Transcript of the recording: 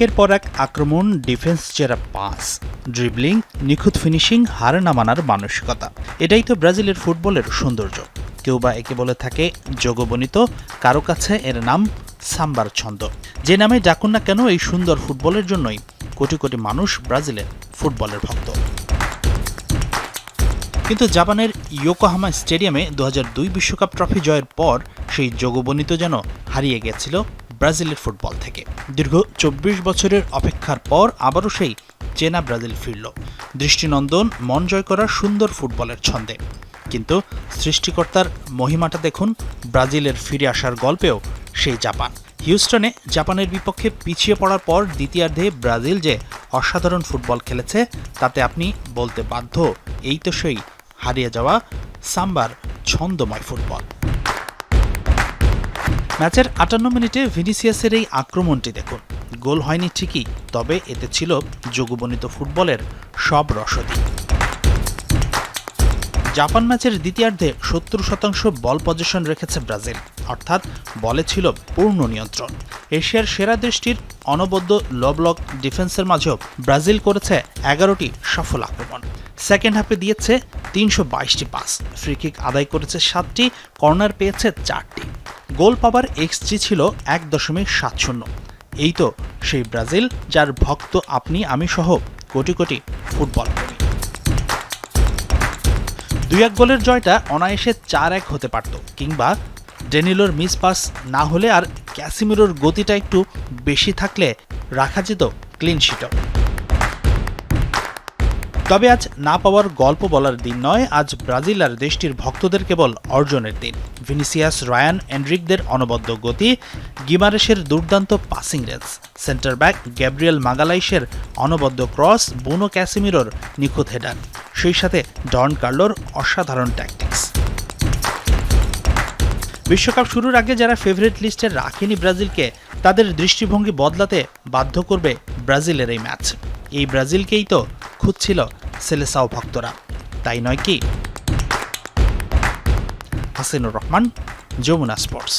একের পর এক আক্রমণ, ডিফেন্স চেরা পাস, ড্রিবলিং, নিখুঁত ফিনিশিং, হার না মানার মানসিকতা। এটাই তো ব্রাজিলের ফুটবলের সৌন্দর্য। কেউ বা একে বলে থাকে যোগবনিত, কারো কাছে এর নাম সাম্বার ছন্দ। যে নামে ডাকুন না কেন, এই সুন্দর ফুটবলের জন্যই কোটি কোটি মানুষ ব্রাজিলের ফুটবলের ভক্ত। কিন্তু জাপানের ইয়োকোহামা স্টেডিয়ামে 2002 বিশ্বকাপ ট্রফি জয়ের পর সেই যোগবনিত যেন হারিয়ে গেছিল ব্রাজিলের ফুটবল থেকে। দীর্ঘ 24 বছরের অপেক্ষার পর আবারও সেই চেনা ব্রাজিল ফিরল, দৃষ্টিনন্দন, মন জয় করার সুন্দর ফুটবলের ছন্দে। কিন্তু সৃষ্টিকর্তার মহিমাটা দেখুন ব্রাজিলের ফিরে আসার গল্পেও সেই জাপান। হিউস্টনে জাপানের বিপক্ষে পিছিয়ে পড়ার পর দ্বিতীয়ার্ধে ব্রাজিল যে অসাধারণ ফুটবল খেলেছে, তাতে আপনি বলতে বাধ্য, এই তো সেই হারিয়ে যাওয়া সাম্বার ছন্দময় ফুটবল। ম্যাচের 58 মিনিটে ভিনিসিয়াসের এই আক্রমণটি দেখুন। গোল হয়নি ঠিকই, তবে এতে ছিল যোগবনিত ফুটবলের সব রসদি। জাপান ম্যাচের দ্বিতীয়ার্ধে 70% বল পজিশন রেখেছে ব্রাজিল, অর্থাৎ বলে ছিল পূর্ণ নিয়ন্ত্রণ। এশিয়ার সেরা দেশটির অনবদ্য লো ব্লক ডিফেন্সের মাঝেও ব্রাজিল করেছে 11টি সফল আক্রমণ। সেকেন্ড হাফে দিয়েছে 322টি পাস, ফ্রিকিক আদায় করেছে 7টি, কর্নার পেয়েছে 4টি। গোল পাবার এক্সজি ছিল 1.70। এই তো সেই ব্রাজিল যার ভক্ত আপনি আমি সহ কোটি কোটি ফুটবল প্রেমী। 2-1 গোলের জয়টা অনায়াসে 4-1 হতে পারত, কিংবা ডেনিলোর মিস পাস না হলে আর ক্যাসিমিরোর গতিটা একটু বেশি থাকলে রাখা যেত ক্লিন শিটও। তবে আজ না পাওয়ার গল্প বলার দিন নয়, আজ ব্রাজিল আর দেশটির ভক্তদের কেবল অর্জনের দিন। ভিনিসিয়াস, রায়ান, এনরিকদের অনবদ্য গতি, গিমারেশের দুর্দান্ত passing range, centre back Gabriel মাগালাইসের অনবদ্য ক্রস, বুনো ক্যাসিমিরোর নিখুঁত হেডার, সেই সাথে ডন কার্লোর অসাধারণ ট্যাকটিক্স। বিশ্বকাপ শুরুর আগে যারা ফেভারিট লিস্টে রাখেনি ব্রাজিলকে, তাদের দৃষ্টিভঙ্গি বদলাতে বাধ্য করবে ব্রাজিলের এই ম্যাচ। এই ব্রাজিলকেই তো খুঁজছিল সেলেসাও ভক্তরা, তাই নয় কি? হাসিনুর রহমান, যমুনা স্পোর্টস।